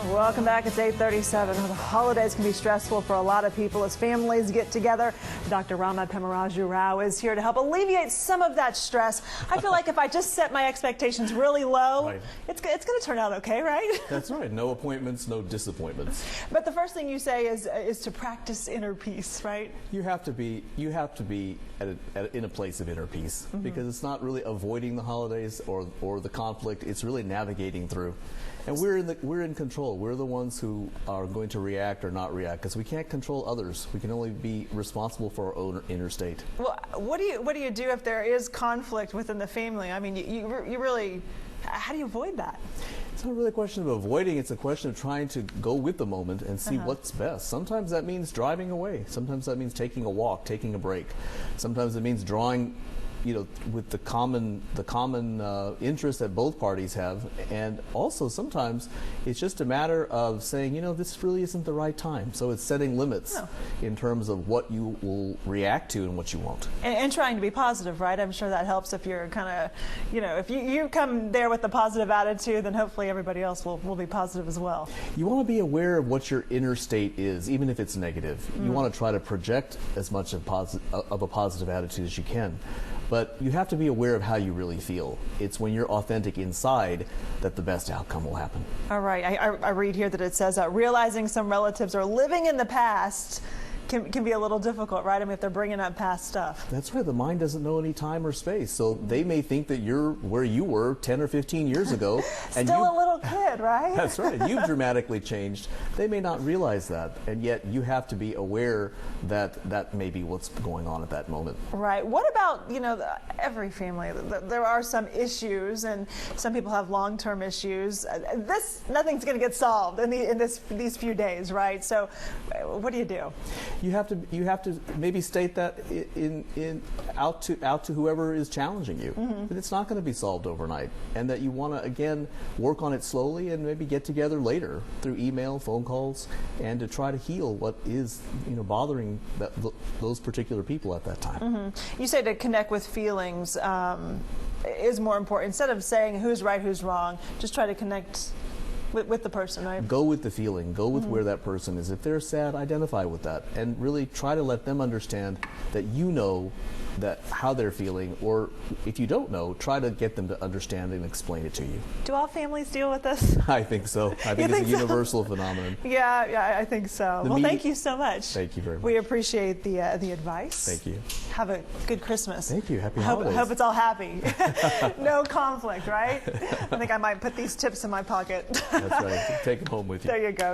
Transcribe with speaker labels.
Speaker 1: Welcome back. It's 8:37. The holidays can be stressful for a lot of people as families get together. Dr. Rama Pemmaraju Rao is here to help alleviate some of that stress. I feel like if I just set my expectations really low, it's going to turn out okay, right?
Speaker 2: That's right. No appointments, no disappointments.
Speaker 1: But the first thing you say is to practice inner peace, right?
Speaker 2: You have to be in a place of inner peace, because it's not really avoiding the holidays or the conflict. It's really navigating through. And we're in control. We're the ones who are going to react or not react, because we can't control others. We can only be responsible for our own inner state.
Speaker 1: Well, what do you do if there is conflict within the family? I mean, you really, how do you avoid that?
Speaker 2: It's not really a question of avoiding. It's a question of trying to go with the moment and see what's best. Sometimes that means driving away. Sometimes that means taking a walk, taking a break. Sometimes it means drawing, with the common interest that both parties have. And also sometimes it's just a matter of saying, this really isn't the right time. So it's setting limits in terms of what you will react to and what you won't.
Speaker 1: And trying to be positive, right? I'm sure that helps if you're kind of, if you come there with a positive attitude, then hopefully everybody else will be positive as well.
Speaker 2: You want to be aware of what your inner state is, even if it's negative. You want to try to project as much of a positive attitude as you can. But you have to be aware of how you really feel. It's when you're authentic inside that the best outcome will happen.
Speaker 1: All right. I read here that it says realizing some relatives are living in the past can be a little difficult, right? I mean, if they're bringing up past stuff.
Speaker 2: That's right. The mind doesn't know any time or space. So they may think that you're where you were 10 or 15 years ago. And
Speaker 1: Still a little kid, right?
Speaker 2: That's right. You've dramatically changed. They may not realize that. And yet you have to be aware that that may be what's going on at that moment.
Speaker 1: Right. What about, every family? There are some issues, and some people have long-term issues. Nothing's going to get solved in these few days, right? So what do you do?
Speaker 2: You have to maybe state that out to whoever is challenging you. That it's not going to be solved overnight, and that you want to again work on it slowly and maybe get together later through email, phone calls, and to try to heal what is bothering those particular people at that time.
Speaker 1: You say to connect with feelings is more important. Instead of saying who's right, who's wrong, just try to connect with the person, right?
Speaker 2: Go with the feeling. Go with where that person is. If they're sad, identify with that, and really try to let them understand that that how they're feeling, or if you don't know, try to get them to understand and explain it to you.
Speaker 1: Do all families deal with this?
Speaker 2: I think so. I think it's a universal phenomenon.
Speaker 1: Yeah, I think so. Well, thank you so much.
Speaker 2: Thank you very much.
Speaker 1: We appreciate the advice.
Speaker 2: Thank you.
Speaker 1: Have a good Christmas.
Speaker 2: Thank you. Happy holidays.
Speaker 1: Hope it's all happy. No conflict, right? I think I might put these tips in my pocket.
Speaker 2: That's right. Take them home with you.
Speaker 1: There you go.